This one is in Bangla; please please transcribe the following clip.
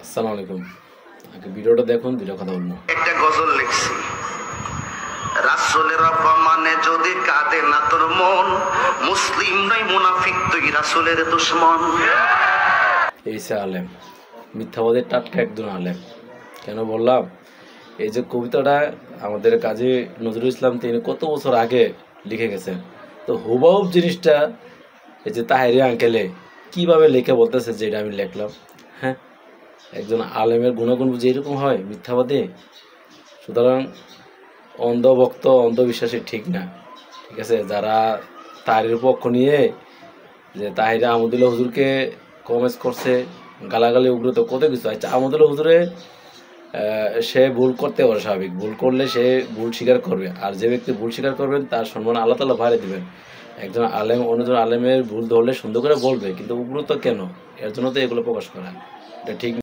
আসসালামু আলাইকুম। আগে ভিডিওটা দেখুন, ভিডিও কথা বলবো। একটা গজল লিখছি, রাসূলের অপমানে যদি কাঁদে না তোর মন, মুসলিম নয় মুনাফিক তুই রাসূলের দুশমন। এই সে আলেম, মিথ্যাবাদের টাটকা একজন আলেম। কেন বললাম? এই যে কবিতাটা আমাদের কাজী নজরুল ইসলাম তিনি কত বছর আগে লিখে গেছেন, তো হুবহু জিনিসটা এই যে তাহেরি আঙ্কেলে কিভাবে লিখে বলতেছে যে এটা আমি লিখলাম। হ্যাঁ, একজন আলেমের গুণাগুণ বুঝে এরকম হয় মিথ্যাবাদী? সুতরাং অন্ধভক্ত অন্ধবিশ্বাসী ঠিক না, ঠিক আছে? যারা তাহিরের পক্ষ নিয়ে যে তাহিরে আহমদুল্লাহ হুজুরকে কমেন্টস করছে, গালাগালি উগ্রত কত কিছু। আচ্ছা, আহমদুল্লাহ হুজুরে সে ভুল করতে পারে, স্বাভাবিক। ভুল করলে সে ভুল স্বীকার করবে, আর যে ব্যক্তি ভুল স্বীকার করবেন তার সম্মান আল্লাহ তাআলা বাড়িয়ে দিবেন। একজন আলেম অন্যজন আলেমের ভুল ধরলে সুন্দর করে বলবে, কিন্তু উগ্রতা কেন? এর জন্য তো এগুলো প্রকাশ করা এটা ঠিক